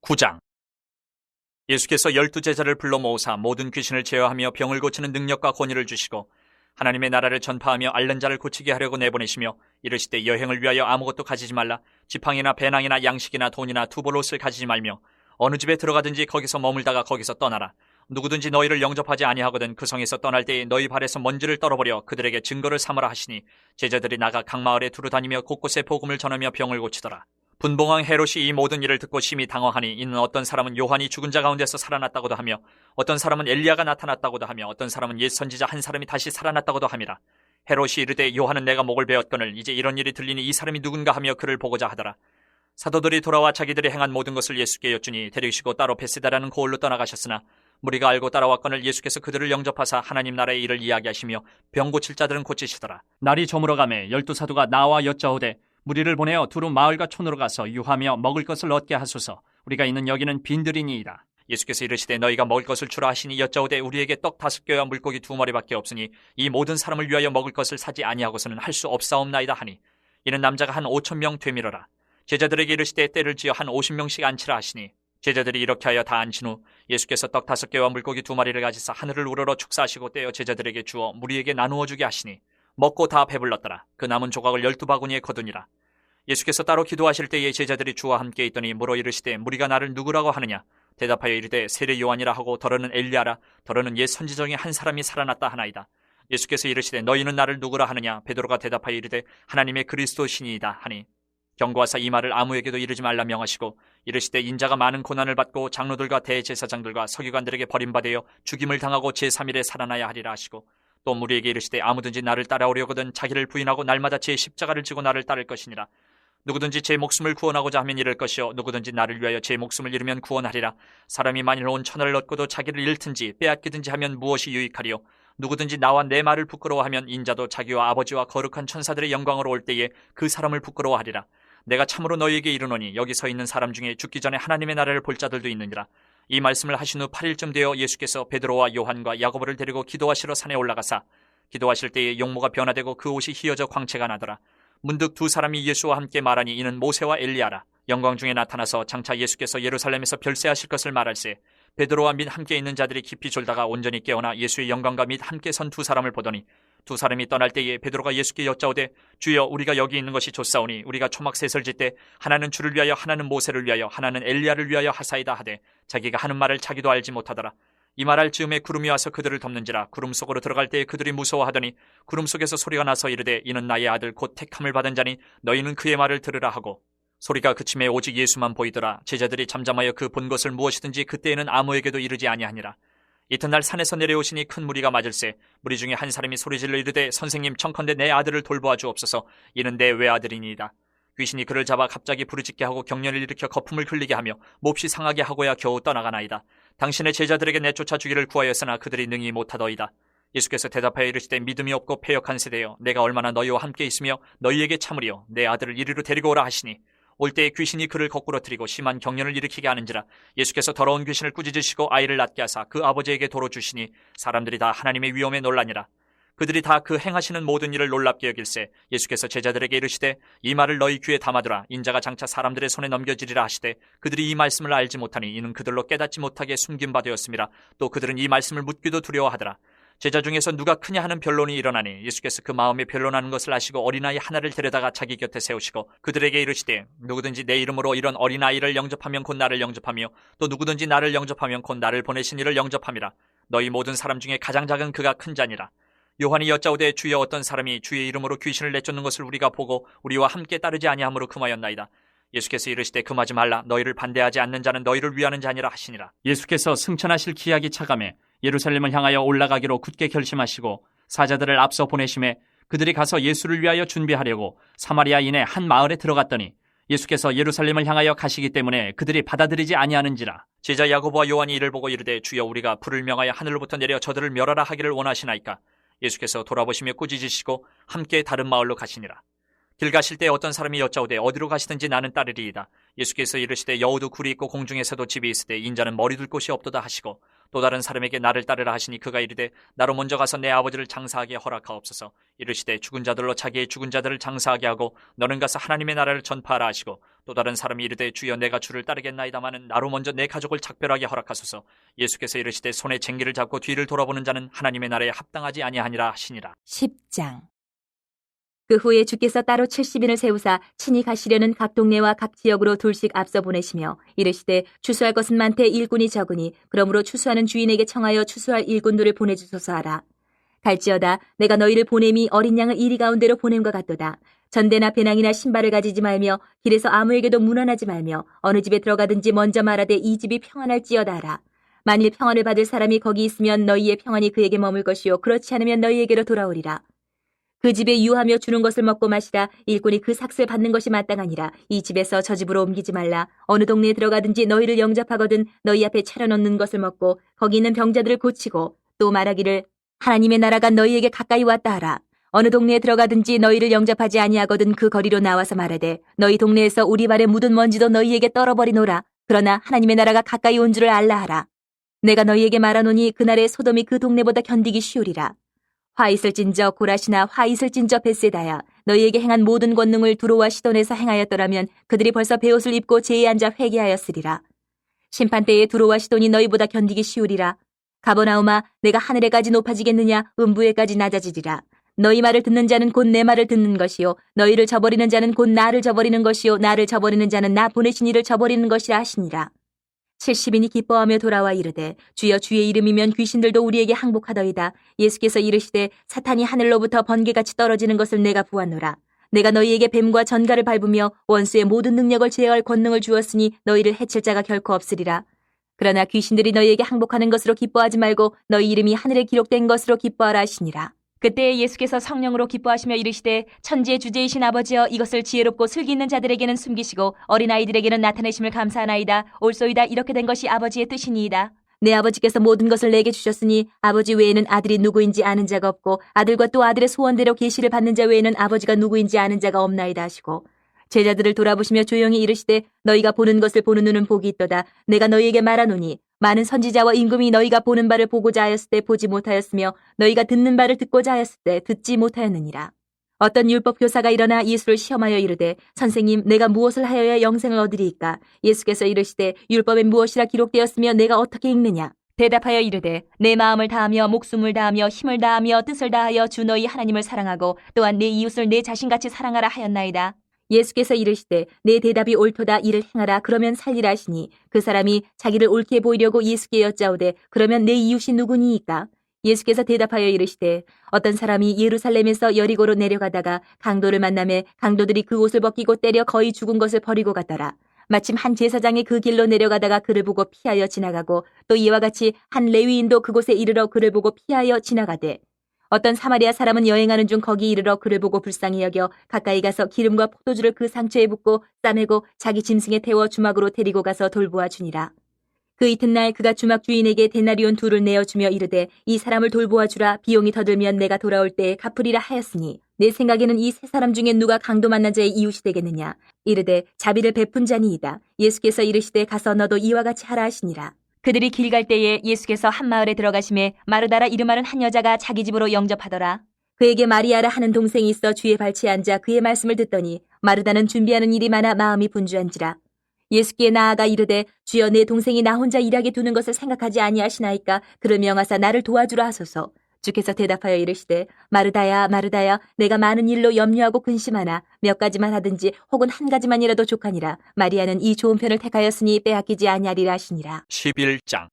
9장. 예수께서 12제자를 불러 모으사 모든 귀신을 제어하며 병을 고치는 능력과 권위를 주시고 하나님의 나라를 전파하며 앓는 자를 고치게 하려고 내보내시며 이르시되 여행을 위하여 아무것도 가지지 말라. 지팡이나 배낭이나 양식이나 돈이나 두벌옷을 가지지 말며 어느 집에 들어가든지 거기서 머물다가 거기서 떠나라. 누구든지 너희를 영접하지 아니하거든 그 성에서 떠날 때에 너희 발에서 먼지를 떨어버려 그들에게 증거를 삼으라 하시니 제자들이 나가 각 마을에 두루 다니며 곳곳에 복음을 전하며 병을 고치더라. 분봉왕 헤롯이 이 모든 일을 듣고 심히 당황하니 이는 어떤 사람은 요한이 죽은 자 가운데서 살아났다고도 하며 어떤 사람은 엘리야가 나타났다고도 하며 어떤 사람은 옛 선지자 한 사람이 다시 살아났다고도 함이라. 헤롯이 이르되 요한은 내가 목을 베었거늘 이제 이런 일이 들리니 이 사람이 누군가 하며 그를 보고자 하더라. 사도들이 돌아와 자기들이 행한 모든 것을 예수께 여쭈니 데리시고 따로 베세다라는 고을로 떠나가셨으나 무리가 알고 따라왔거늘 예수께서 그들을 영접하사 하나님 나라의 일을 이야기하시며 병 고칠 자들은 고치시더라. 날이 저물어가매 12사도가 나와 여짜오되 무리를 보내어 두루 마을과 촌으로 가서 유하며 먹을 것을 얻게 하소서. 우리가 있는 여기는 빈들이니이다. 예수께서 이르시되 너희가 먹을 것을 주라 하시니 여짜오되 우리에게 떡 5개와 물고기 2마리밖에 없으니 이 모든 사람을 위하여 먹을 것을 사지 아니하고서는 할 수 없사옵나이다 하니 이는 남자가 한 5,000명 되밀어라. 제자들에게 이르시되 때를 지어 한 50명씩 앉히라 하시니 제자들이 이렇게 하여 다 앉힌 후 예수께서 떡 5개와 물고기 2마리를 가지사 하늘을 우러러 축사하시고 떼어 제자들에게 주어 무리에게 나누어 주게 하시니 먹고 다 배불렀더라. 그 남은 조각을 12바구니에 거두니라. 예수께서 따로 기도하실 때에 제자들이 주와 함께 있더니 물어 이르시되 무리가 나를 누구라고 하느냐? 대답하여 이르되 세례 요한이라 하고 더러는 엘리야라 더러는 옛 선지자 중에 한 사람이 살아났다 하나이다. 예수께서 이르시되 너희는 나를 누구라 하느냐? 베드로가 대답하여 이르되 하나님의 그리스도시니이다 하니 경고하사 이 말을 아무에게도 이르지 말라 명하시고 이르시되 인자가 많은 고난을 받고 장로들과 대제사장들과 서기관들에게 버림받아 죽임을 당하고 제3일에 살아나야 하리라 하시고 또 무리에게 이르시되 아무든지 나를 따라오려거든 자기를 부인하고 날마다 제 십자가를 지고 나를 따를 것이니라. 누구든지 제 목숨을 구원하고자 하면 잃을 것이요 누구든지 나를 위하여 제 목숨을 잃으면 구원하리라. 사람이 만일 온 천하를 얻고도 자기를 잃든지 빼앗기든지 하면 무엇이 유익하리요? 누구든지 나와 내 말을 부끄러워하면 인자도 자기와 아버지와 거룩한 천사들의 영광으로 올 때에 그 사람을 부끄러워하리라. 내가 참으로 너희에게 이르노니 여기 서 있는 사람 중에 죽기 전에 하나님의 나라를 볼 자들도 있느니라. 이 말씀을 하신 후 8일쯤 되어 예수께서 베드로와 요한과 야고보를 데리고 기도하시러 산에 올라가사 기도하실 때에 용모가 변화되고 그 옷이 휘어져 광채가 나더라. 문득 두 사람이 예수와 함께 말하니 이는 모세와 엘리야라. 영광 중에 나타나서 장차 예수께서 예루살렘에서 별세하실 것을 말할세 베드로와 및 함께 있는 자들이 깊이 졸다가 온전히 깨어나 예수의 영광과 및 함께 선 두 사람을 보더니 두 사람이 떠날 때에 베드로가 예수께 여짜오되 주여 우리가 여기 있는 것이 좋사오니 우리가 초막셋을 짓되 하나는 주를 위하여 하나는 모세를 위하여 하나는 엘리야를 위하여 하사이다 하되 자기가 하는 말을 자기도 알지 못하더라. 이 말할 즈음에 구름이 와서 그들을 덮는지라. 구름 속으로 들어갈 때에 그들이 무서워하더니 구름 속에서 소리가 나서 이르되 이는 나의 아들 곧 택함을 받은 자니 너희는 그의 말을 들으라 하고 소리가 그침에 오직 예수만 보이더라. 제자들이 잠잠하여 그 본 것을 무엇이든지 그때에는 아무에게도 이르지 아니하니라. 이튿날 산에서 내려오시니 큰 무리가 맞을세 무리 중에 한 사람이 소리질러 이르되 선생님 청컨대 내 아들을 돌보아 주옵소서. 이는 내 외아들이니이다. 귀신이 그를 잡아 갑자기 부르짖게 하고 경련을 일으켜 거품을 흘리게 하며 몹시 상하게 하고야 겨우 떠나가나이다. 당신의 제자들에게 내쫓아 주기를 구하였으나 그들이 능히 못하더이다. 예수께서 대답하여 이르시되 믿음이 없고 패역한 세대여 내가 얼마나 너희와 함께 있으며 너희에게 참으리요 내 아들을 이리로 데리고 오라 하시니 올 때에 귀신이 그를 거꾸로 들이고 심한 경련을 일으키게 하는지라. 예수께서 더러운 귀신을 꾸짖으시고 아이를 낳게 하사 그 아버지에게 도로 주시니 사람들이 다 하나님의 위엄에 놀라니라. 그들이 다 그 행하시는 모든 일을 놀랍게 여길세 예수께서 제자들에게 이르시되 이 말을 너희 귀에 담아두라. 인자가 장차 사람들의 손에 넘겨지리라 하시되 그들이 이 말씀을 알지 못하니 이는 그들로 깨닫지 못하게 숨긴 바 되었음이라. 또 그들은 이 말씀을 묻기도 두려워하더라. 제자 중에서 누가 크냐 하는 변론이 일어나니 예수께서 그 마음에 변론하는 것을 아시고 어린아이 하나를 데려다가 자기 곁에 세우시고 그들에게 이르시되 누구든지 내 이름으로 이런 어린아이를 영접하면 곧 나를 영접하며 또 누구든지 나를 영접하면 곧 나를 보내신 이를 영접함이라. 너희 모든 사람 중에 가장 작은 그가 큰 자니라. 요한이 여짜오되 주여 어떤 사람이 주의 이름으로 귀신을 내쫓는 것을 우리가 보고 우리와 함께 따르지 아니함으로 금하였나이다. 예수께서 이르시되 금하지 말라. 너희를 반대하지 않는 자는 너희를 위하는 자니라 하시니라. 예수께서 승천하실 기약이 차감해 예루살렘을 향하여 올라가기로 굳게 결심하시고 사자들을 앞서 보내심에 그들이 가서 예수를 위하여 준비하려고 사마리아인의 한 마을에 들어갔더니 예수께서 예루살렘을 향하여 가시기 때문에 그들이 받아들이지 아니하는지라. 제자 야고보와 요한이 이를 보고 이르되 주여 우리가 불을 명하여 하늘로부터 내려 저들을 멸하라 하기를 원하시나이까. 예수께서 돌아보시며 꾸짖으시고 함께 다른 마을로 가시니라. 길 가실 때 어떤 사람이 여짜오되 어디로 가시든지 나는 따르리이다. 예수께서 이르시되 여우도 굴이 있고 공중에서도 집이 있으되 인자는 머리 둘 곳이 없도다 하시고 또 다른 사람에게 나를 따르라 하시니 그가 이르되 나로 먼저 가서 내 아버지를 장사하게 허락하옵소서. 이르시되 죽은 자들로 자기의 죽은 자들을 장사하게 하고 너는 가서 하나님의 나라를 전파하라 하시고 또 다른 사람이 이르되 주여 내가 주를 따르겠나이다마는 나로 먼저 내 가족을 작별하게 허락하소서. 예수께서 이르시되 손에 쟁기를 잡고 뒤를 돌아보는 자는 하나님의 나라에 합당하지 아니하니라 하시니라. 10장. 그 후에 주께서 따로 70인을 세우사 친히 가시려는 각 동네와 각 지역으로 둘씩 앞서 보내시며 이르시되 추수할 것은 많되 일꾼이 적으니 그러므로 추수하는 주인에게 청하여 추수할 일꾼들을 보내주소서 하라. 갈지어다 내가 너희를 보냄이 어린 양을 이리 가운데로 보냄과 같도다. 전대나 배낭이나 신발을 가지지 말며 길에서 아무에게도 문안하지 말며 어느 집에 들어가든지 먼저 말하되 이 집이 평안할지어다 하라. 만일 평안을 받을 사람이 거기 있으면 너희의 평안이 그에게 머물 것이요 그렇지 않으면 너희에게로 돌아오리라. 그 집에 유하며 주는 것을 먹고 마시라. 일꾼이 그 삭슬 받는 것이 마땅하니라. 이 집에서 저 집으로 옮기지 말라. 어느 동네에 들어가든지 너희를 영접하거든 너희 앞에 차려놓는 것을 먹고 거기 있는 병자들을 고치고 또 말하기를 하나님의 나라가 너희에게 가까이 왔다 하라. 어느 동네에 들어가든지 너희를 영접하지 아니하거든 그 거리로 나와서 말하되 너희 동네에서 우리 발에 묻은 먼지도 너희에게 떨어버리노라. 그러나 하나님의 나라가 가까이 온 줄을 알라 하라. 내가 너희에게 말하노니 그날에 소돔이 그 동네보다 견디기 쉬우리라. 화 있을진저 고라시나 화 있을진저 벳세다야 너희에게 행한 모든 권능을 두로와 시돈에서 행하였더라면 그들이 벌써 베옷을 입고 제에 앉아 회개하였으리라. 심판때에 두로와 시돈이 너희보다 견디기 쉬우리라. 가버나움아 내가 하늘에까지 높아지겠느냐 음부에까지 낮아지리라. 너희 말을 듣는 자는 곧 내 말을 듣는 것이요 너희를 저버리는 자는 곧 나를 저버리는 것이요 나를 저버리는 자는 나 보내신 이를 저버리는 것이라 하시니라. 70인이 기뻐하며 돌아와 이르되 주여 주의 이름이면 귀신들도 우리에게 항복하더이다. 예수께서 이르시되 사탄이 하늘로부터 번개같이 떨어지는 것을 내가 보았노라. 내가 너희에게 뱀과 전갈을 밟으며 원수의 모든 능력을 제어할 권능을 주었으니 너희를 해칠 자가 결코 없으리라. 그러나 귀신들이 너희에게 항복하는 것으로 기뻐하지 말고 너희 이름이 하늘에 기록된 것으로 기뻐하라 하시니라. 그때 예수께서 성령으로 기뻐하시며 이르시되 천지의 주제이신 아버지여 이것을 지혜롭고 슬기 있는 자들에게는 숨기시고 어린아이들에게는 나타내심을 감사하나이다. 옳소이다. 이렇게 된 것이 아버지의 뜻이니이다. 내 아버지께서 모든 것을 내게 주셨으니 아버지 외에는 아들이 누구인지 아는 자가 없고 아들과 또 아들의 소원대로 계시를 받는 자 외에는 아버지가 누구인지 아는 자가 없나이다 하시고 제자들을 돌아보시며 조용히 이르시되 너희가 보는 것을 보는 눈은 복이 있도다. 내가 너희에게 말하노니 많은 선지자와 임금이 너희가 보는 바를 보고자 하였을 때 보지 못하였으며 너희가 듣는 바를 듣고자 하였을 때 듣지 못하였느니라. 어떤 율법 교사가 일어나 예수를 시험하여 이르되 선생님 내가 무엇을 하여야 영생을 얻으리이까? 예수께서 이르시되 율법에 무엇이라 기록되었으며 내가 어떻게 읽느냐? 대답하여 이르되 내 마음을 다하며 목숨을 다하며 힘을 다하며 뜻을 다하여 주 너희 하나님을 사랑하고 또한 내 이웃을 내 자신같이 사랑하라 하였나이다. 예수께서 이르시되 내 대답이 옳도다 이를 행하라 그러면 살리라 하시니 그 사람이 자기를 옳게 보이려고 예수께 여짜오되 그러면 내 이웃이 누구니이까? 예수께서 대답하여 이르시되 어떤 사람이 예루살렘에서 여리고로 내려가다가 강도를 만나매 강도들이 그 옷을 벗기고 때려 거의 죽은 것을 버리고 갔더라. 마침 한 제사장이 그 길로 내려가다가 그를 보고 피하여 지나가고 또 이와 같이 한 레위인도 그곳에 이르러 그를 보고 피하여 지나가되 어떤 사마리아 사람은 여행하는 중 거기 이르러 그를 보고 불쌍히 여겨 가까이 가서 기름과 포도주를 그 상처에 붓고 싸매고 자기 짐승에 태워 주막으로 데리고 가서 돌보아 주니라. 그 이튿날 그가 주막 주인에게 데나리온 2를 내어주며 이르되 이 사람을 돌보아 주라. 비용이 더 들면 내가 돌아올 때에 갚으리라 하였으니 내 생각에는 이 세 사람 중에 누가 강도 만난 자의 이웃이 되겠느냐. 이르되 자비를 베푼 자니이다. 예수께서 이르시되 가서 너도 이와 같이 하라 하시니라. 그들이 길 갈 때에 예수께서 한 마을에 들어가심에 마르다라 이름하는 한 여자가 자기 집으로 영접하더라. 그에게 마리아라 하는 동생이 있어 주의 발치에 앉아 그의 말씀을 듣더니 마르다는 준비하는 일이 많아 마음이 분주한지라. 예수께 나아가 이르되 주여 내 동생이 나 혼자 일하게 두는 것을 생각하지 아니하시나이까? 그를 명하사 나를 도와주라 하소서. 주께서 대답하여 이르시되 마르다야 마르다야 내가 많은 일로 염려하고 근심하나 몇 가지만 하든지 혹은 한 가지만이라도 족하니라. 마리아는 이 좋은 편을 택하였으니 빼앗기지 아니하리라 하시니라. 11장.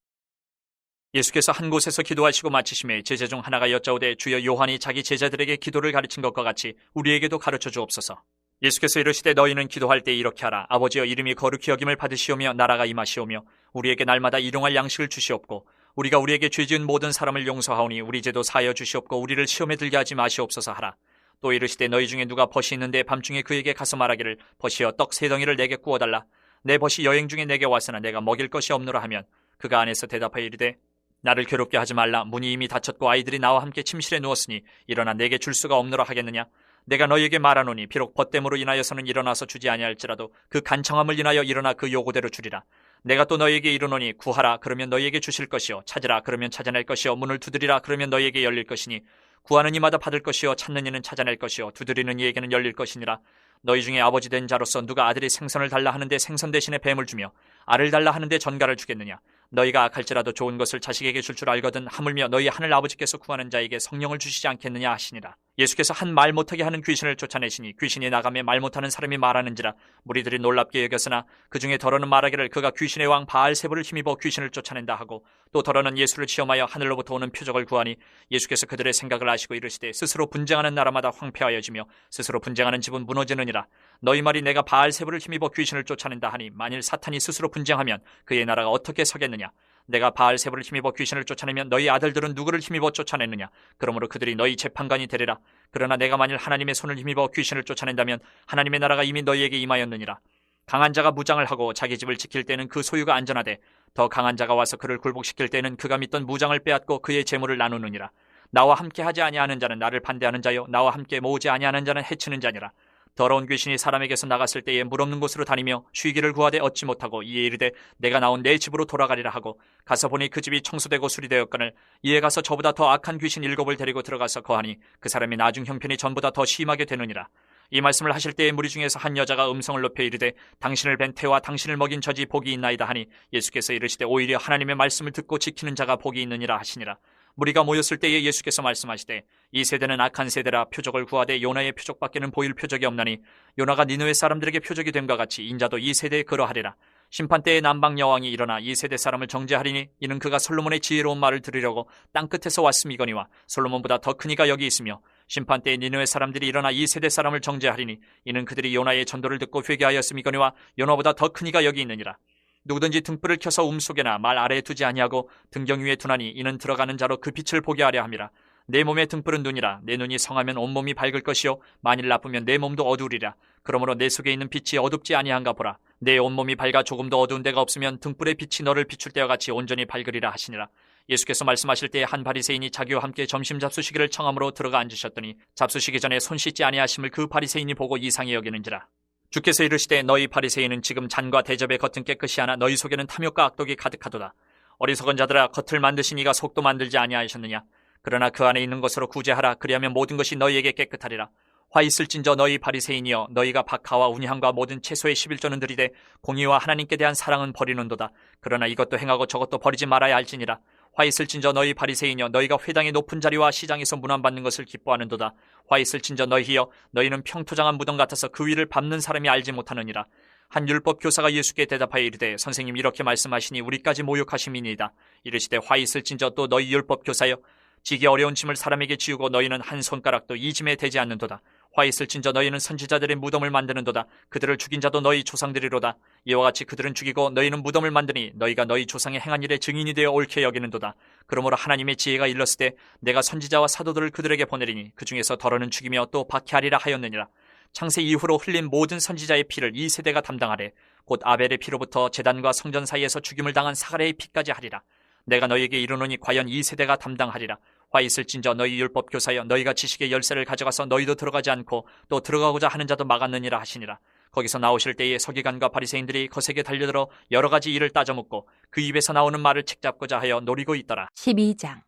예수께서 한 곳에서 기도하시고 마치심에 제자 중 하나가 여짜오되 주여 요한이 자기 제자들에게 기도를 가르친 것과 같이 우리에게도 가르쳐 주옵소서. 예수께서 이르시되 너희는 기도할 때 이렇게 하라. 아버지여 이름이 거룩히 여김을 받으시오며 나라가 임하시오며 우리에게 날마다 일용할 양식을 주시옵고 우리가 우리에게 죄지은 모든 사람을 용서하오니 우리 죄도 사하여 주시옵고 우리를 시험에 들게 하지 마시옵소서 하라. 또 이르시되 너희 중에 누가 벗이 있는데 밤중에 그에게 가서 말하기를 벗이여 떡 3덩이를 내게 구워달라. 내 벗이 여행 중에 내게 왔으나 내가 먹일 것이 없노라 하면 그가 안에서 대답하여 이르되 나를 괴롭게 하지 말라. 문이 이미 닫혔고 아이들이 나와 함께 침실에 누웠으니 일어나 내게 줄 수가 없노라 하겠느냐. 내가 너희에게 말하노니 비록 벗됨으로 인하여서는 일어나서 주지 아니할지라도 그 간청함을 인하여 일어나 그 요구대로 주리라. 내가 또 너희에게 이르노니 구하라 그러면 너희에게 주실 것이요 찾으라 그러면 찾아낼 것이요 문을 두드리라 그러면 너희에게 열릴 것이니 구하는 이마다 받을 것이요 찾는 이는 찾아낼 것이요 두드리는 이에게는 열릴 것이니라. 너희 중에 아버지 된 자로서 누가 아들이 생선을 달라 하는데 생선 대신에 뱀을 주며 알을 달라 하는데 전갈을 주겠느냐. 너희가 악할지라도 좋은 것을 자식에게 줄 줄 알거든 하물며 너희 하늘 아버지께서 구하는 자에게 성령을 주시지 않겠느냐 하시니라. 예수께서 한 말 못하게 하는 귀신을 쫓아내시니 귀신이 나가며 말 못하는 사람이 말하는지라. 무리들이 놀랍게 여겼으나 그 중에 더러는 말하기를 그가 귀신의 왕 바알세불을 힘입어 귀신을 쫓아낸다 하고 또 더러는 예수를 시험하여 하늘로부터 오는 표적을 구하니 예수께서 그들의 생각을 아시고 이르시되 스스로 분쟁하는 나라마다 황폐하여지며 스스로 분쟁하는 집은 무너지느니라. 너희 말이 내가 바알세불을 힘입어 귀신을 쫓아낸다 하니 만일 사탄이 스스로 분쟁하면 그의 나라가 어떻게 서겠느냐. 내가 바알세불을 힘입어 귀신을 쫓아내면 너희 아들들은 누구를 힘입어 쫓아내느냐. 그러므로 그들이 너희 재판관이 되리라. 그러나 내가 만일 하나님의 손을 힘입어 귀신을 쫓아낸다면 하나님의 나라가 이미 너희에게 임하였느니라. 강한 자가 무장을 하고 자기 집을 지킬 때는 그 소유가 안전하되 더 강한 자가 와서 그를 굴복시킬 때는 그가 믿던 무장을 빼앗고 그의 재물을 나누느니라. 나와 함께 하지 아니하는 자는 나를 반대하는 자요 나와 함께 모으지 아니하는 자는 해치는 자니라. 더러운 귀신이 사람에게서 나갔을 때에 물 없는 곳으로 다니며 쉬기를 구하되 얻지 못하고 이에 이르되 내가 나온 내 집으로 돌아가리라 하고 가서 보니 그 집이 청소되고 수리되었거늘 이에 가서 저보다 더 악한 귀신 7을 데리고 들어가서 거하니 그 사람의 나중 형편이 전보다 더 심하게 되느니라. 이 말씀을 하실 때에 무리 중에서 한 여자가 음성을 높여 이르되 당신을 뵌 태와 당신을 먹인 저지 복이 있나이다 하니 예수께서 이르시되 오히려 하나님의 말씀을 듣고 지키는 자가 복이 있느니라 하시니라. 무리가 모였을 때에 예수께서 말씀하시되 이 세대는 악한 세대라 표적을 구하되 요나의 표적밖에는 보일 표적이 없나니 요나가 니느웨 사람들에게 표적이 됨과 같이 인자도 이 세대에 그러하리라. 심판때에 남방 여왕이 일어나 이 세대 사람을 정죄하리니 이는 그가 솔로몬의 지혜로운 말을 들으려고 땅끝에서 왔음이거니와 솔로몬보다 더 큰 이가 여기 있으며 심판때에 니느웨 사람들이 일어나 이 세대 사람을 정죄하리니 이는 그들이 요나의 전도를 듣고 회개하였음이거니와 요나보다 더 큰 이가 여기 있느니라. 누구든지 등불을 켜서 속에나 말 아래에 두지 아니하고 등경 위에 두나니 이는 들어가는 자로 그 빛을 보게 하려 함이라. 내 몸의 등불은 눈이라. 내 눈이 성하면 온몸이 밝을 것이요 만일 나쁘면 내 몸도 어두우리라. 그러므로 내 속에 있는 빛이 어둡지 아니한가 보라. 내 온몸이 밝아 조금도 어두운 데가 없으면 등불의 빛이 너를 비출 때와 같이 온전히 밝으리라 하시니라. 예수께서 말씀하실 때에 한 바리새인이 자기와 함께 점심 잡수시기를 청함으로 들어가 앉으셨더니 잡수시기 전에 손 씻지 아니하심을 그 바리새인이 보고 이상히 여기는지라. 주께서 이르시되 너희 바리새인은 지금 잔과 대접의 겉은 깨끗이 하나 너희 속에는 탐욕과 악독이 가득하도다. 어리석은 자들아 겉을 만드신 이가 속도 만들지 아니하셨느냐. 그러나 그 안에 있는 것으로 구제하라. 그리하면 모든 것이 너희에게 깨끗하리라. 화 있을진저 너희 바리새인이여 너희가 박하와 운향과 모든 채소의 11조는 들이되 공의와 하나님께 대한 사랑은 버리는도다. 그러나 이것도 행하고 저것도 버리지 말아야 할지니라. 화 있을진저 너희 바리새인이여 너희가 회당의 높은 자리와 시장에서 문안받는 것을 기뻐하는도다. 화 있을진저 너희여 너희는 평토장한 무덤 같아서 그 위를 밟는 사람이 알지 못하느니라. 한 율법 교사가 예수께 대답하여 이르되 선생님 이렇게 말씀하시니 우리까지 모욕하심이니이다. 이르시되 화 있을진저 또 너희 율법 교사여 지기 어려운 짐을 사람에게 지우고 너희는 한 손가락도 이 짐에 대지 않는도다. 화 있을진저 너희는 선지자들의 무덤을 만드는도다. 그들을 죽인 자도 너희 조상들이로다. 이와 같이 그들은 죽이고 너희는 무덤을 만드니 너희가 너희 조상의 행한 일의 증인이 되어 옳게 여기는도다. 그러므로 하나님의 지혜가 일렀을 때 내가 선지자와 사도들을 그들에게 보내리니 그 중에서 더러는 죽이며 또 박해하리라 하였느니라. 창세 이후로 흘린 모든 선지자의 피를 이 세대가 담당하래. 곧 아벨의 피로부터 제단과 성전 사이에서 죽임을 당한 사가랴의 피까지 하리라. 내가 너희에게 이르노니 과연 이 세대가 담당하리라. 화 있을진저 너희 율법 교사여 너희가 지식의 열쇠를 가져가서 너희도 들어가지 않고 또 들어가고자 하는 자도 막았느니라 하시니라. 거기서 나오실 때에 서기관과 바리새인들이 거세게 달려들어 여러 가지 일을 따져묻고 그 입에서 나오는 말을 책잡고자 하여 노리고 있더라. 12장.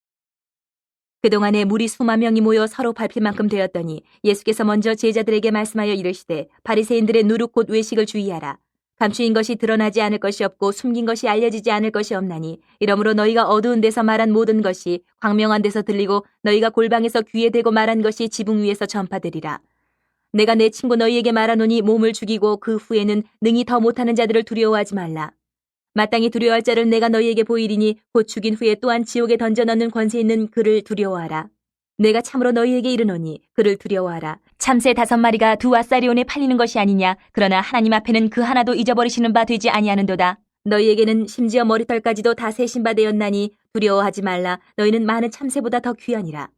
그동안에 무리 수만 명이 모여 서로 밟힐 만큼 되었더니 예수께서 먼저 제자들에게 말씀하여 이르시되 바리새인들의 누룩 곧 외식을 주의하라. 감추인 것이 드러나지 않을 것이 없고 숨긴 것이 알려지지 않을 것이 없나니 이러므로 너희가 어두운 데서 말한 모든 것이 광명한 데서 들리고 너희가 골방에서 귀에 대고 말한 것이 지붕 위에서 전파되리라. 내가 내 친구 너희에게 말하노니 몸을 죽이고 그 후에는 능히 더 못하는 자들을 두려워하지 말라. 마땅히 두려워할 자를 내가 너희에게 보이리니 곧 죽인 후에 또한 지옥에 던져 넣는 권세 있는 그를 두려워하라. 내가 참으로 너희에게 이르노니 그를 두려워하라. 참새 5마리가 2앗사리온에 팔리는 것이 아니냐. 그러나 하나님 앞에는 그 하나도 잊어버리시는 바 되지 아니하는도다. 너희에게는 심지어 머리털까지도 다 세신 바 되었나니 두려워하지 말라. 너희는 많은 참새보다 더 귀하니라.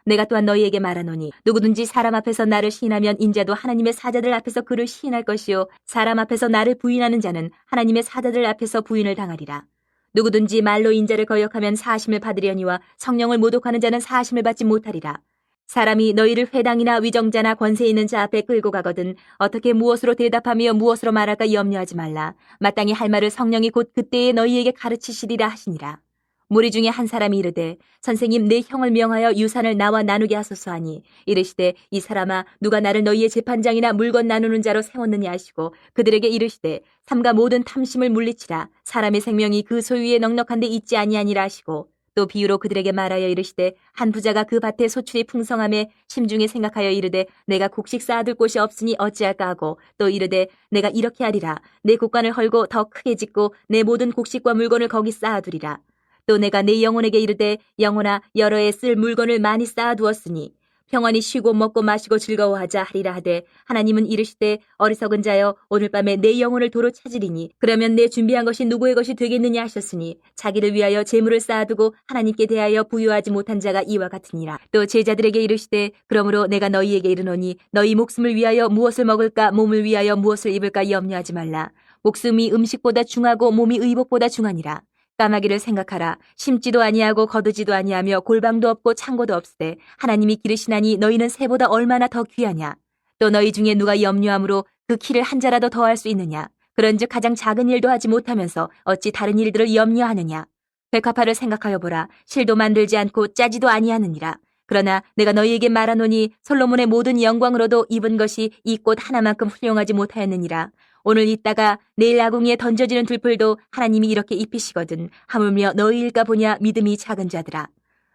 내가 또한 너희에게 말하노니 누구든지 사람 앞에서 나를 시인하면 인자도 하나님의 사자들 앞에서 그를 시인할 것이요 사람 앞에서 나를 부인하는 자는 하나님의 사자들 앞에서 부인을 당하리라. 누구든지 말로 인자를 거역하면 사하심을 받으려니와 성령을 모독하는 자는 사하심을 받지 못하리라. 사람이 너희를 회당이나 위정자나 권세 있는 자 앞에 끌고 가거든 어떻게 무엇으로 대답하며 무엇으로 말할까 염려하지 말라. 마땅히 할 말을 성령이 곧 그때에 너희에게 가르치시리라 하시니라. 무리 중에 한 사람이 이르되 선생님 내 형을 명하여 유산을 나와 나누게 하소서 하니 이르시되 이 사람아 누가 나를 너희의 재판장이나 물건 나누는 자로 세웠느냐 하시고 그들에게 이르시되 삼가 모든 탐심을 물리치라. 사람의 생명이 그 소유에 넉넉한데 있지 아니하니라 하시고 또 비유로 그들에게 말하여 이르시되 한 부자가 그 밭에 소출이 풍성함에 심중에 생각하여 이르되 내가 곡식 쌓아둘 곳이 없으니 어찌할까 하고 또 이르되 내가 이렇게 하리라. 내 곡간을 헐고 더 크게 짓고 내 모든 곡식과 물건을 거기 쌓아두리라. 또 내가 내 영혼에게 이르되 영혼아 여러 해 쓸 물건을 많이 쌓아두었으니 평안히 쉬고 먹고 마시고 즐거워하자 하리라 하되 하나님은 이르시되 어리석은 자여 오늘 밤에 내 영혼을 도로 찾으리니 그러면 내 준비한 것이 누구의 것이 되겠느냐 하셨으니 자기를 위하여 재물을 쌓아두고 하나님께 대하여 부유하지 못한 자가 이와 같으니라. 또 제자들에게 이르시되 그러므로 내가 너희에게 이르노니 너희 목숨을 위하여 무엇을 먹을까 몸을 위하여 무엇을 입을까 염려하지 말라. 목숨이 음식보다 중하고 몸이 의복보다 중하니라. 까마귀를 생각하라. 심지도 아니하고 거두지도 아니하며 골방도 없고 창고도 없으되 하나님이 기르시나니 너희는 새보다 얼마나 더 귀하냐. 또 너희 중에 누가 염려함으로 그 키를 한 자라도 더할 수 있느냐. 그런즉 가장 작은 일도 하지 못하면서 어찌 다른 일들을 염려하느냐. 백합화를 생각하여 보라. 실도 만들지 않고 짜지도 아니하느니라. 그러나 내가 너희에게 말하노니 솔로몬의 모든 영광으로도 입은 것이 이 꽃 하나만큼 훌륭하지 못하였느니라. 오늘 있다가 내일 아궁이에 던져지는 들풀도 하나님이 이렇게 입히시거든. 하물며 너희일까 보냐 믿음이 작은 자들아.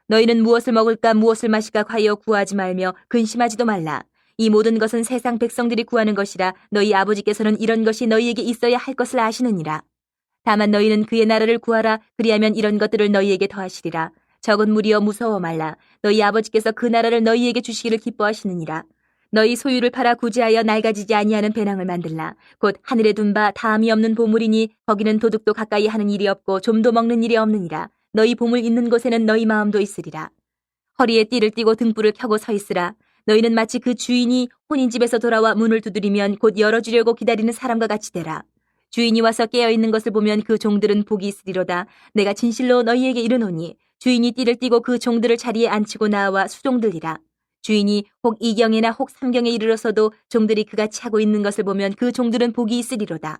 너희는 무엇을 먹을까 무엇을 마실까 하여 구하지 말며 근심하지도 말라. 이 모든 것은 세상 백성들이 구하는 것이라 너희 아버지께서는 이런 것이 너희에게 있어야 할 것을 아시느니라. 다만 너희는 그의 나라를 구하라. 그리하면 이런 것들을 너희에게 더하시리라. 적은 무리여 무서워 말라. 너희 아버지께서 그 나라를 너희에게 주시기를 기뻐하시느니라. 너희 소유를 팔아 구제하여 낡아지지 아니하는 배낭을 만들라. 곧 하늘에 둔 바 다함이 없는 보물이니 거기는 도둑도 가까이 하는 일이 없고 좀도 먹는 일이 없느니라. 너희 보물 있는 곳에는 너희 마음도 있으리라. 허리에 띠를 띠고 등불을 켜고 서 있으라. 너희는 마치 그 주인이 혼인집에서 돌아와 문을 두드리면 곧 열어주려고 기다리는 사람과 같이 되라. 주인이 와서 깨어있는 것을 보면 그 종들은 복이 있으리로다. 내가 진실로 너희에게 이르노니 주인이 띠를 띠고 그 종들을 자리에 앉히고 나와 수종들이라. 주인이 혹 이경에나 혹 삼경에 이르러서도 종들이 그같이 하고 있는 것을 보면 그 종들은 복이 있으리로다.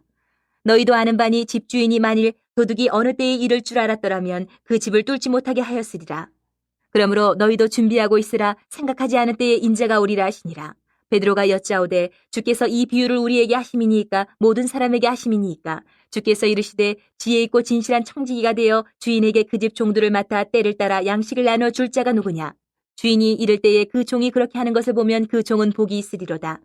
너희도 아는 바니 집주인이 만일 도둑이 어느 때에 이를 줄 알았더라면 그 집을 뚫지 못하게 하였으리라. 그러므로 너희도 준비하고 있으라. 생각하지 않은 때에 인자가 오리라 하시니라. 베드로가 여짜오되 주께서 이 비유를 우리에게 하심이니이까 모든 사람에게 하심이니이까. 주께서 이르시되 지혜 있고 진실한 청지기가 되어 주인에게 그 집 종들을 맡아 때를 따라 양식을 나눠 줄 자가 누구냐. 주인이 이를 때에 그 종이 그렇게 하는 것을 보면 그 종은 복이 있으리로다.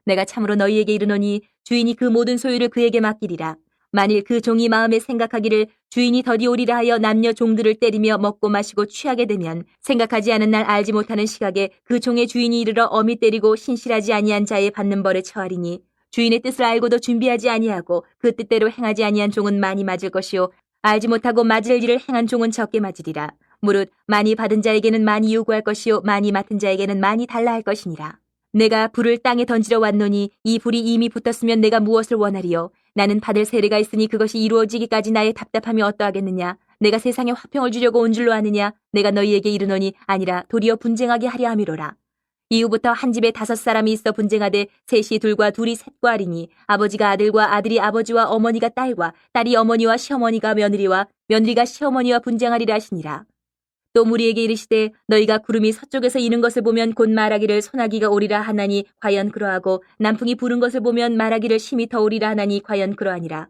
내가 참으로 너희에게 이르노니 주인이 그 모든 소유를 그에게 맡기리라. 만일 그 종이 마음에 생각하기를 주인이 더디 오리라 하여 남녀 종들을 때리며 먹고 마시고 취하게 되면 생각하지 않은 날 알지 못하는 시각에 그 종의 주인이 이르러 엄히 때리고 신실하지 아니한 자의 받는 벌에 처하리니 주인의 뜻을 알고도 준비하지 아니하고 그 뜻대로 행하지 아니한 종은 많이 맞을 것이요 알지 못하고 맞을 일을 행한 종은 적게 맞으리라. 무릇 많이 받은 자에게는 많이 요구할 것이요 많이 맡은 자에게는 많이 달라 할 것이니라. 내가 불을 땅에 던지러 왔노니 이 불이 이미 붙었으면 내가 무엇을 원하리요. 나는 받을 세례가 있으니 그것이 이루어지기까지 나의 답답함이 어떠하겠느냐. 내가 세상에 화평을 주려고 온 줄로 아느냐. 내가 너희에게 이르노니 아니라 도리어 분쟁하게 하려 함이로라. 이후부터 한 집에 5사람이 있어 분쟁하되 셋이 둘과 둘이 셋과 하리니 아버지가 아들과 아들이 아버지와 어머니가 딸과 딸이 어머니와 시어머니가 며느리와 며느리가 시어머니와 분쟁하리라 하시니라. 또 무리에게 이르시되 너희가 구름이 서쪽에서 이는 것을 보면 곧 말하기를 소나기가 오리라 하나니 과연 그러하고 남풍이 부는 것을 보면 말하기를 심히 더우리라 하나니 과연 그러하니라.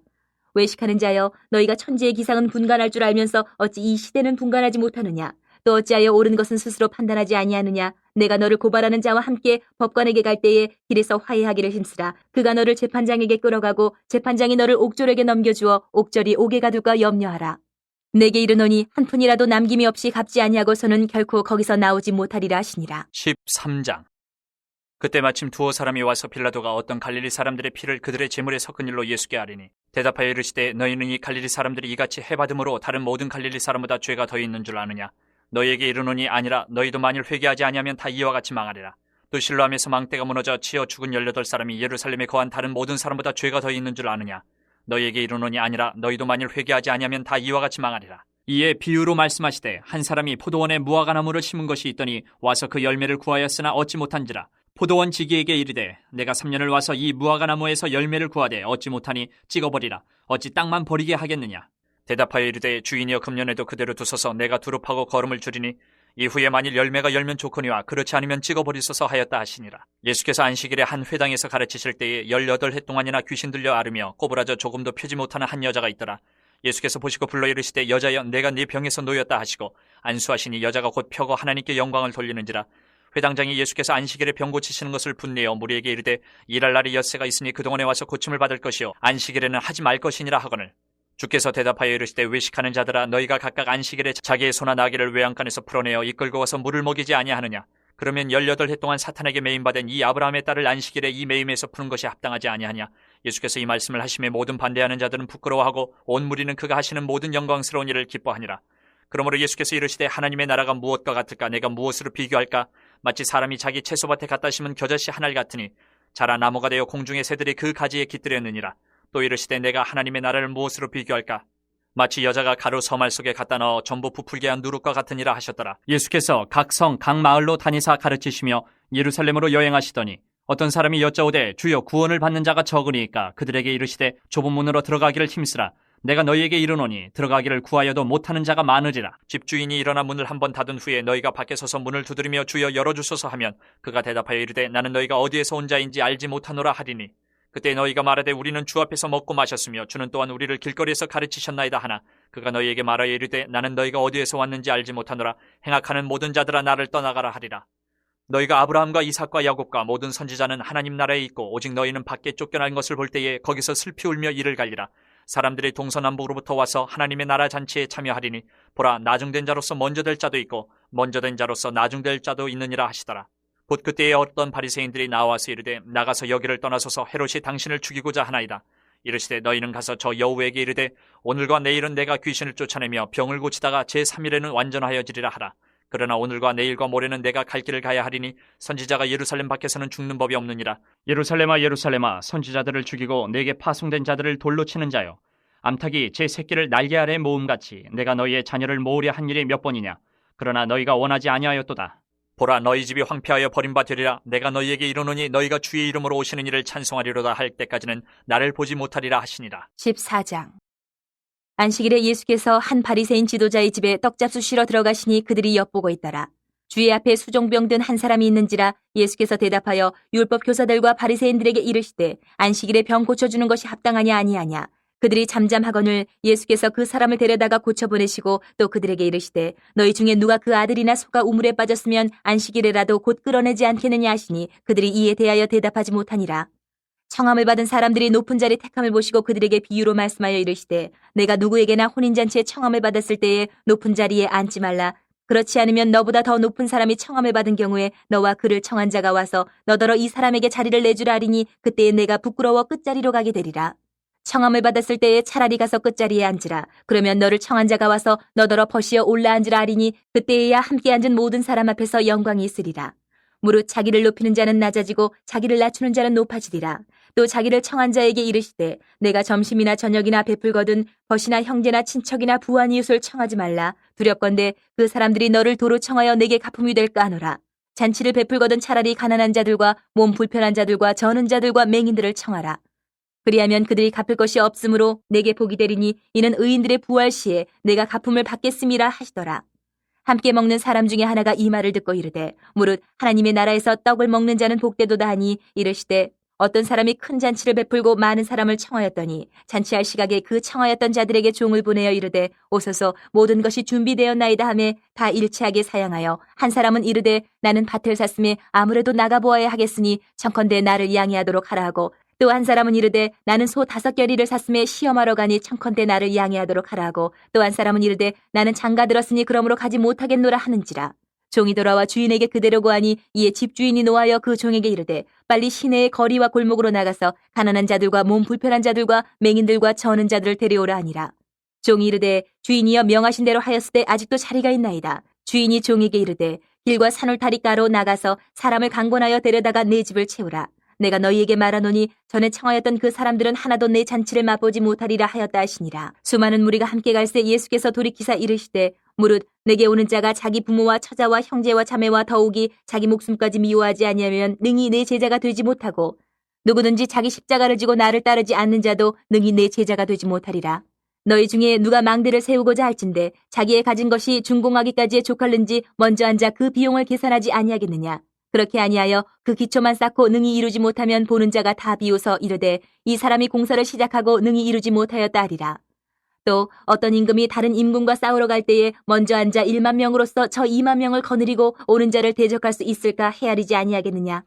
외식하는 자여 너희가 천지의 기상은 분간할 줄 알면서 어찌 이 시대는 분간하지 못하느냐. 또 어찌하여 옳은 것은 스스로 판단하지 아니하느냐. 내가 너를 고발하는 자와 함께 법관에게 갈 때에 길에서 화해하기를 힘쓰라. 그가 너를 재판장에게 끌어가고 재판장이 너를 옥졸에게 넘겨주어 옥졸이 옥에 가둘까 염려하라. 내게 이르노니 한 푼이라도 남김이 없이 갚지 아니하고서는 결코 거기서 나오지 못하리라 하시니라. 13장. 그때 마침 두어 사람이 와서 빌라도가 어떤 갈릴리 사람들의 피를 그들의 제물에 섞은 일로 예수께 아뢰니 대답하여 이르시되 너희는 이 갈릴리 사람들이 이같이 해받음으로 다른 모든 갈릴리 사람보다 죄가 더 있는 줄 아느냐. 너희에게 이르노니 아니라 너희도 만일 회개하지 아니하면 다 이와 같이 망하리라. 또 실로암에서 망대가 무너져 치어 죽은 18사람이 예루살렘에 거한 다른 모든 사람보다 죄가 더 있는 줄 아느냐. 너희에게 이르노니 아니라 너희도 만일 회개하지 아니하면 다 이와 같이 망하리라. 이에 비유로 말씀하시되 한 사람이 포도원에 무화과나무를 심은 것이 있더니 와서 그 열매를 구하였으나 얻지 못한지라. 포도원 지기에게 이르되 내가 3년을 와서 이 무화과나무에서 열매를 구하되 얻지 못하니 찍어버리라. 어찌 땅만 버리게 하겠느냐. 대답하여 이르되 주인이여 금년에도 그대로 두소서. 내가 두릅하고 거름을 줄이니 이후에 만일 열매가 열면 좋거니와 그렇지 않으면 찍어버리소서 하였다 하시니라. 예수께서 안식일에 한 회당에서 가르치실 때에 18해 동안이나 귀신 들려 앓으며 꼬부라져 조금도 펴지 못하는 한 여자가 있더라. 예수께서 보시고 불러 이르시되 여자여 내가 네 병에서 놓였다 하시고 안수하시니 여자가 곧 펴고 하나님께 영광을 돌리는지라. 회당장이 예수께서 안식일에 병 고치시는 것을 분내어 무리에게 이르되 일할 날이 엿새가 있으니 그동안에 와서 고침을 받을 것이요 안식일에는 하지 말 것이니라 하거늘. 주께서 대답하여 이르시되 외식하는 자들아 너희가 각각 안식일에 자기의 소나 나귀를 외양간에서 풀어내어 이끌고 와서 물을 먹이지 아니하느냐. 그러면 18해 동안 사탄에게 매임받은 이 아브라함의 딸을 안식일에 이 매임에서 푸는 것이 합당하지 아니하냐. 예수께서 이 말씀을 하심에 모든 반대하는 자들은 부끄러워하고 온 무리는 그가 하시는 모든 영광스러운 일을 기뻐하니라. 그러므로 예수께서 이르시되 하나님의 나라가 무엇과 같을까. 내가 무엇으로 비교할까. 마치 사람이 자기 채소밭에 갖다 심은 겨자씨 한 알 같으니 자라 나무가 되어 공중의 새들이 그 가지에 깃들였느니라. 또 이르시되 내가 하나님의 나라를 무엇으로 비교할까. 마치 여자가 가루 서말 속에 갖다 넣어 전부 부풀게 한 누룩과 같으니라 하셨더라. 예수께서 각 성, 각 마을로 다니사 가르치시며 예루살렘으로 여행하시더니 어떤 사람이 여짜오되 주여 구원을 받는 자가 적으니까. 그들에게 이르시되 좁은 문으로 들어가기를 힘쓰라. 내가 너희에게 이르노니 들어가기를 구하여도 못하는 자가 많으리라. 집주인이 일어나 문을 한번 닫은 후에 너희가 밖에 서서 문을 두드리며 주여 열어주소서 하면 그가 대답하여 이르되 나는 너희가 어디에서 온 자인지 알지 못하노라 하리니. 그때 너희가 말하되 우리는 주 앞에서 먹고 마셨으며 주는 또한 우리를 길거리에서 가르치셨나이다 하나 그가 너희에게 말하여 이르되 나는 너희가 어디에서 왔는지 알지 못하노라. 행악하는 모든 자들아 나를 떠나가라 하리라. 너희가 아브라함과 이삭과 야곱과 모든 선지자는 하나님 나라에 있고 오직 너희는 밖에 쫓겨난 것을 볼 때에 거기서 슬피 울며 이를 갈리라. 사람들이 동서남북으로부터 와서 하나님의 나라 잔치에 참여하리니 보라 나중된 자로서 먼저 될 자도 있고 먼저 된 자로서 나중될 자도 있느니라 하시더라. 곧 그때에 어떤 바리새인들이 나와서 이르되 나가서 여기를 떠나소서 헤롯이 당신을 죽이고자 하나이다. 이르시되 너희는 가서 저 여우에게 이르되 오늘과 내일은 내가 귀신을 쫓아내며 병을 고치다가 제3일에는 완전하여지리라 하라. 그러나 오늘과 내일과 모레는 내가 갈 길을 가야 하리니 선지자가 예루살렘 밖에서는 죽는 법이 없느니라. 예루살렘아 예루살렘아 선지자들을 죽이고 내게 파송된 자들을 돌로 치는 자여 암탉이 제 새끼를 날개 아래 모음같이 내가 너희의 자녀를 모으려 한 일이 몇 번이냐. 그러나 너희가 원하지 아니하였도다. 보라 너희 집이 황폐하여 버림바 되리라. 내가 너희에게 이르노니 너희가 주의 이름으로 오시는 이를 찬송하리로다 할 때까지는 나를 보지 못하리라 하시니라. 14장. 안식일에 예수께서 한 바리새인 지도자의 집에 떡잡수 쉬러 들어가시니 그들이 엿보고 있더라. 주의 앞에 수종병 든 한 사람이 있는지라. 예수께서 대답하여 율법 교사들과 바리새인들에게 이르시되 안식일에 병 고쳐주는 것이 합당하냐 아니하냐. 그들이 잠잠하거늘 예수께서 그 사람을 데려다가 고쳐보내시고 또 그들에게 이르시되 너희 중에 누가 그 아들이나 소가 우물에 빠졌으면 안식일에라도 곧 끌어내지 않겠느냐 하시니 그들이 이에 대하여 대답하지 못하니라. 청함을 받은 사람들이 높은 자리 택함을 보시고 그들에게 비유로 말씀하여 이르시되 내가 누구에게나 혼인잔치에 청함을 받았을 때에 높은 자리에 앉지 말라. 그렇지 않으면 너보다 더 높은 사람이 청함을 받은 경우에 너와 그를 청한 자가 와서 너더러 이 사람에게 자리를 내주라 하리니 그때에 내가 부끄러워 끝자리로 가게 되리라. 청함을 받았을 때에 차라리 가서 끝자리에 앉으라. 그러면 너를 청한 자가 와서 너더러 버시어 올라앉으라 하리니 그때에야 함께 앉은 모든 사람 앞에서 영광이 있으리라. 무릇 자기를 높이는 자는 낮아지고 자기를 낮추는 자는 높아지리라. 또 자기를 청한 자에게 이르시되 내가 점심이나 저녁이나 베풀거든 벗이나 형제나 친척이나 부한 이웃을 청하지 말라. 두렵건대 그 사람들이 너를 도로 청하여 내게 갚음이 될까 하노라. 잔치를 베풀거든 차라리 가난한 자들과 몸 불편한 자들과 저는 자들과 맹인들을 청하라. 그리하면 그들이 갚을 것이 없으므로 내게 복이 되리니 이는 의인들의 부활 시에 내가 갚음을 받겠음이라 하시더라. 함께 먹는 사람 중에 하나가 이 말을 듣고 이르되 무릇 하나님의 나라에서 떡을 먹는 자는 복되도다 하니 이르시되 어떤 사람이 큰 잔치를 베풀고 많은 사람을 청하였더니 잔치할 시각에 그 청하였던 자들에게 종을 보내어 이르되 오소서 모든 것이 준비되었나이다 하매 다 일치하게 사양하여 한 사람은 이르되 나는 밭을 샀음에 아무래도 나가보아야 하겠으니 청컨대 나를 양해하도록 하라 하고 또 한 사람은 이르되 나는 소 5겨리를 샀음에 시험하러 가니 청컨대 나를 양해하도록 하라 하고 또 한 사람은 이르되 나는 장가 들었으니 그러므로 가지 못하겠노라 하는지라. 종이 돌아와 주인에게 그대로 고하니 이에 집주인이 노하여 그 종에게 이르되 빨리 시내의 거리와 골목으로 나가서 가난한 자들과 몸 불편한 자들과 맹인들과 저는 자들을 데려오라 하니라. 종이 이르되 주인이여 명하신 대로 하였으되 아직도 자리가 있나이다. 주인이 종에게 이르되 길과 산울타리 가로 나가서 사람을 강권하여 데려다가 내 집을 채우라. 내가 너희에게 말하노니 전에 청하였던 그 사람들은 하나도 내 잔치를 맛보지 못하리라 하였다 하시니라. 수많은 무리가 함께 갈새 예수께서 돌이키사 이르시되 무릇 내게 오는 자가 자기 부모와 처자와 형제와 자매와 더욱이 자기 목숨까지 미워하지 아니하면 능히 내 제자가 되지 못하고 누구든지 자기 십자가를 지고 나를 따르지 않는 자도 능히 내 제자가 되지 못하리라. 너희 중에 누가 망대를 세우고자 할진대 자기의 가진 것이 준공하기까지에 족할는지 먼저 앉아 그 비용을 계산하지 아니하겠느냐. 그렇게 아니하여 그 기초만 쌓고 능히 이루지 못하면 보는 자가 다 비웃어 이르되 이 사람이 공사를 시작하고 능히 이루지 못하였다 하리라. 또 어떤 임금이 다른 임금과 싸우러 갈 때에 먼저 앉아 1만 명으로서 저 2만 명을 거느리고 오는 자를 대적할 수 있을까 헤아리지 아니하겠느냐.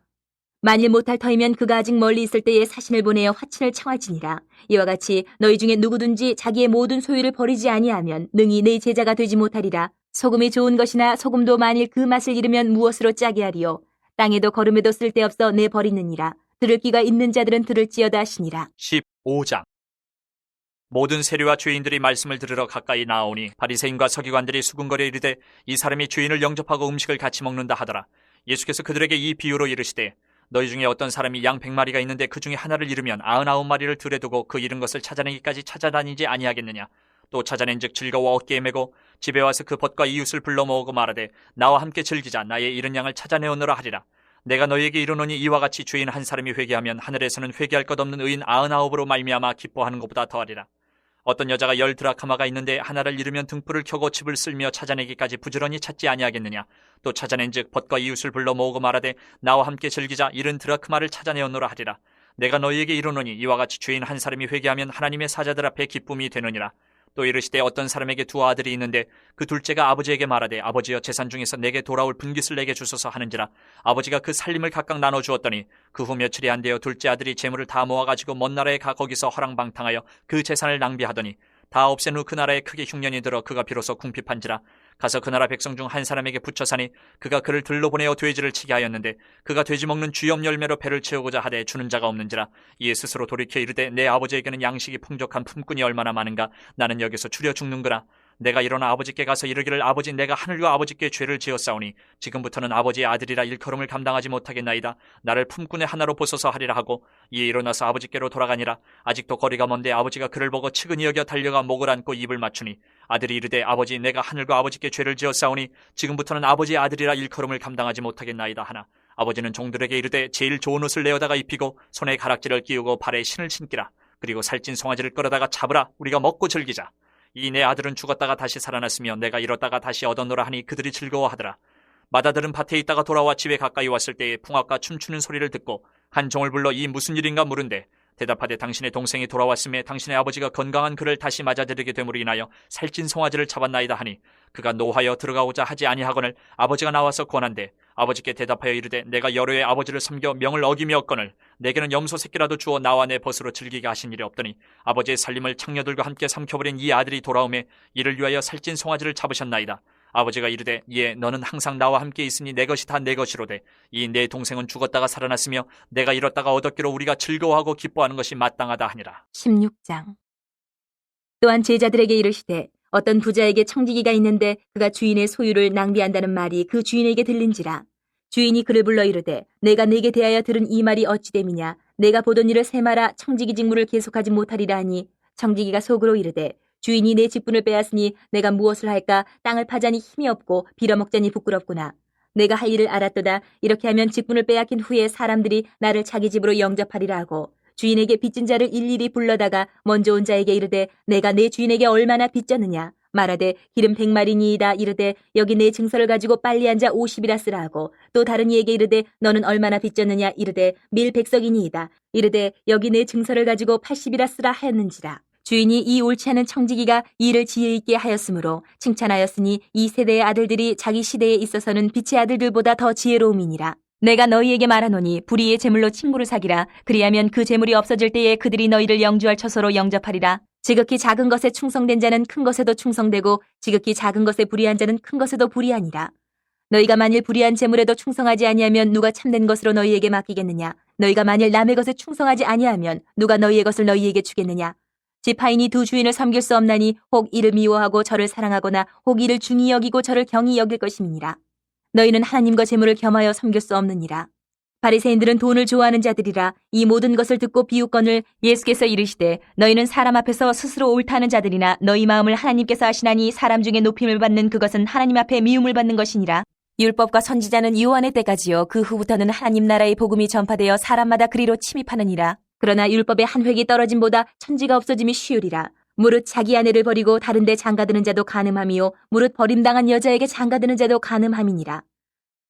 만일 못할 터이면 그가 아직 멀리 있을 때에 사신을 보내어 화친을 청할지니라. 이와 같이 너희 중에 누구든지 자기의 모든 소유를 버리지 아니하면 능히 내 제자가 되지 못하리라. 소금이 좋은 것이나 소금도 만일 그 맛을 잃으면 무엇으로 짜게 하리요. 땅에도 거름에도 쓸데없어 내 버리느니라. 들을 귀가 있는 자들은 들을지어다 하시니라. 15장. 모든 세리와 죄인들이 말씀을 들으러 가까이 나오니 바리새인과 서기관들이 수군거려 이르되 이 사람이 주인을 영접하고 음식을 같이 먹는다 하더라. 예수께서 그들에게 이 비유로 이르시되 너희 중에 어떤 사람이 양 100마리가 있는데 그 중에 하나를 잃으면 99마리를 들에 두고 그 잃은 것을 찾아내기까지 찾아다니지 아니하겠느냐. 또 찾아낸즉 즐거워 어깨에 메고 집에 와서 그 벗과 이웃을 불러 모으고 말하되 나와 함께 즐기자. 나의 잃은 양을 찾아내오노라 하리라. 내가 너희에게 이르노니 이와 같이 죄인 한 사람이 회개하면 하늘에서는 회개할 것 없는 의인 99으로 말미암아 기뻐하는 것보다 더하리라. 어떤 여자가 10 드라크마가 있는데 하나를 잃으면 등불을 켜고 집을 쓸며 찾아내기까지 부지런히 찾지 아니하겠느냐. 또 찾아낸즉 벗과 이웃을 불러 모으고 말하되 나와 함께 즐기자. 잃은 드라크마를 찾아내오노라 하리라. 내가 너희에게 이르노니 이와 같이 죄인 한 사람이 회개하면 하나님의 사자들 앞에 기쁨이 되느니라. 또 이르시되 어떤 사람에게 2 아들이 있는데 그 둘째가 아버지에게 말하되 아버지여 재산 중에서 내게 돌아올 분깃을 내게 주소서 하는지라. 아버지가 그 살림을 각각 나눠 주었더니 그 후 며칠이 안 되어 둘째 아들이 재물을 다 모아가지고 먼 나라에 가 거기서 허랑방탕하여 그 재산을 낭비하더니 다 없앤 후 그 나라에 크게 흉년이 들어 그가 비로소 궁핍한지라. 가서 그 나라 백성 중 한 사람에게 붙여 사니 그가 그를 들로 보내어 돼지를 치게 하였는데 그가 돼지 먹는 쥐염 열매로 배를 채우고자 하되 주는 자가 없는지라. 이에 스스로 돌이켜 이르되 내 아버지에게는 양식이 풍족한 품꾼이 얼마나 많은가. 나는 여기서 줄여 죽는구나. 내가 일어나 아버지께 가서 이르기를 아버지 내가 하늘과 아버지께 죄를 지었사오니 지금부터는 아버지의 아들이라 일컬음을 감당하지 못하겠나이다. 나를 품꾼의 하나로 보소서 하리라 하고 이에 일어나서 아버지께로 돌아가니라. 아직도 거리가 먼데 아버지가 그를 보고 측은히 여겨 달려가 목을 안고 입을 맞추니 아들이 이르되 아버지 내가 하늘과 아버지께 죄를 지었사오니 지금부터는 아버지의 아들이라 일컬음을 감당하지 못하겠나이다 하나 아버지는 종들에게 이르되 제일 좋은 옷을 내어다가 입히고 손에 가락지를 끼우고 발에 신을 신기라. 그리고 살찐 송아지를 끌어다가 잡으라. 우리가 먹고 즐기자. 이 내 아들은 죽었다가 다시 살아났으며 내가 잃었다가 다시 얻었노라 하니 그들이 즐거워하더라. 마다들은 밭에 있다가 돌아와 집에 가까이 왔을 때에 풍악과 춤추는 소리를 듣고 한 종을 불러 이 무슨 일인가 물은데 대답하되 당신의 동생이 돌아왔음에 당신의 아버지가 건강한 그를 다시 맞아들이게 됨으로 인하여 살찐 송아지를 잡았나이다 하니 그가 노하여 들어가고자 하지 아니하거늘 아버지가 나와서 권한대 아버지께 대답하여 이르되 내가 여러 해 아버지를 섬겨 명을 어기며었거늘 내게는 염소 새끼라도 주어 나와 내 벗으로 즐기게 하신 일이 없더니 아버지의 살림을 창녀들과 함께 삼켜버린 이 아들이 돌아오매 이를 위하여 살찐 송아지를 잡으셨나이다. 아버지가 이르되 예 너는 항상 나와 함께 있으니 내 것이 다 내 것이로되 이 내 동생은 죽었다가 살아났으며 내가 잃었다가 얻었기로 우리가 즐거워하고 기뻐하는 것이 마땅하다 하니라. 16장. 또한 제자들에게 이르시되 어떤 부자에게 청지기가 있는데 그가 주인의 소유를 낭비한다는 말이 그 주인에게 들린지라. 주인이 그를 불러 이르되 내가 네게 대하여 들은 이 말이 어찌 됨이냐. 내가 보던 일을 세마라 청지기 직무를 계속하지 못하리라 하니 청지기가 속으로 이르되 주인이 내 직분을 빼앗으니 내가 무엇을 할까. 땅을 파자니 힘이 없고 빌어먹자니 부끄럽구나. 내가 할 일을 알았도다. 이렇게 하면 직분을 빼앗긴 후에 사람들이 나를 자기 집으로 영접하리라 하고 주인에게 빚진 자를 일일이 불러다가 먼저 온 자에게 이르되 내가 내 주인에게 얼마나 빚졌느냐. 말하되 기름 100마리니이다. 이르되 여기 내 증서를 가지고 빨리 앉아 50이라 쓰라 하고 또 다른 이에게 이르되 너는 얼마나 빚졌느냐. 이르되 밀 100석이니이다. 이르되 여기 내 증서를 가지고 80이라 쓰라 하였는지라. 주인이 이 옳지 않은 청지기가 일을 지혜 있게 하였으므로 칭찬하였으니 이 세대의 아들들이 자기 시대에 있어서는 빛의 아들들보다 더 지혜로움이니라. 내가 너희에게 말하노니 불의의 재물로 친구를 사기라. 그리하면 그 재물이 없어질 때에 그들이 너희를 영주할 처소로 영접하리라. 지극히 작은 것에 충성된 자는 큰 것에도 충성되고 지극히 작은 것에 불의한 자는 큰 것에도 불의하니라. 너희가 만일 불의한 재물에도 충성하지 아니하면 누가 참된 것으로 너희에게 맡기겠느냐. 너희가 만일 남의 것에 충성하지 아니하면 누가 너희의 것을 너희에게 주겠느냐. 지파인이 두 주인을 섬길 수 없나니 혹 이를 미워하고 저를 사랑하거나 혹 이를 중히 여기고 저를 경히 여길 것임이니라. 너희는 하나님과 재물을 겸하여 섬길 수 없느니라. 바리새인들은 돈을 좋아하는 자들이라. 이 모든 것을 듣고 비웃거늘 예수께서 이르시되 너희는 사람 앞에서 스스로 옳다는 자들이나 너희 마음을 하나님께서 아시나니 사람 중에 높임을 받는 그것은 하나님 앞에 미움을 받는 것이니라. 율법과 선지자는 요한의 때까지요 그 후부터는 하나님 나라의 복음이 전파되어 사람마다 그리로 침입하느니라. 그러나 율법의 한 획이 떨어짐보다 천지가 없어짐이 쉬우리라. 무릇 자기 아내를 버리고 다른 데 장가드는 자도 간음함이요 무릇 버림당한 여자에게 장가드는 자도 간음함이니라.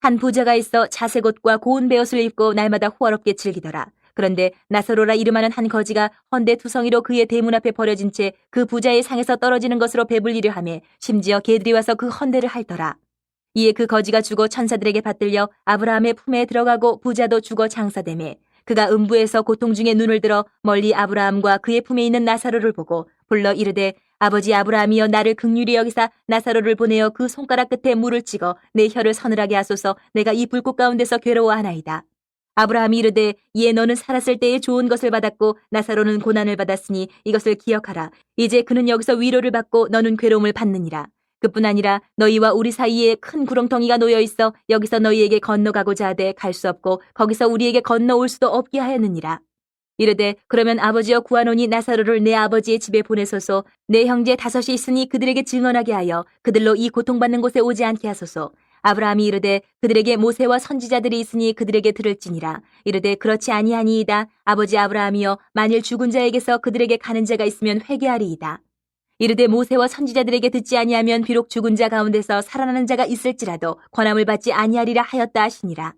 한 부자가 있어 자색 옷과 고운 베옷을 입고 날마다 호화롭게 즐기더라. 그런데 나사로라 이름하는 한 거지가 헌데 투성이로 그의 대문 앞에 버려진 채 그 부자의 상에서 떨어지는 것으로 배불리려 하며 심지어 개들이 와서 그 헌데를 핥더라. 이에 그 거지가 죽어 천사들에게 받들려 아브라함의 품에 들어가고 부자도 죽어 장사되매 그가 음부에서 고통 중에 눈을 들어 멀리 아브라함과 그의 품에 있는 나사로를 보고 불러 이르되 아버지 아브라함이여 나를 긍휼히 여기사 나사로를 보내어 그 손가락 끝에 물을 찍어 내 혀를 서늘하게 하소서 내가 이 불꽃 가운데서 괴로워하나이다. 아브라함이 이르되 이에 너는 살았을 때에 좋은 것을 받았고 나사로는 고난을 받았으니 이것을 기억하라. 이제 그는 여기서 위로를 받고 너는 괴로움을 받느니라. 그뿐 아니라 너희와 우리 사이에 큰 구렁텅이가 놓여 있어 여기서 너희에게 건너가고자 하되 갈 수 없고 거기서 우리에게 건너올 수도 없게 하였느니라. 이르되 그러면 아버지여 구하노니 나사로를 내 아버지의 집에 보내소서. 내 형제 5이 있으니 그들에게 증언하게 하여 그들로 이 고통받는 곳에 오지 않게 하소서. 아브라함이 이르되 그들에게 모세와 선지자들이 있으니 그들에게 들을지니라. 이르되 그렇지 아니하니이다. 아버지 아브라함이여 만일 죽은 자에게서 그들에게 가는 자가 있으면 회개하리이다. 이르되 모세와 선지자들에게 듣지 아니하면 비록 죽은 자 가운데서 살아나는 자가 있을지라도 권함을 받지 아니하리라 하였다 하시니라.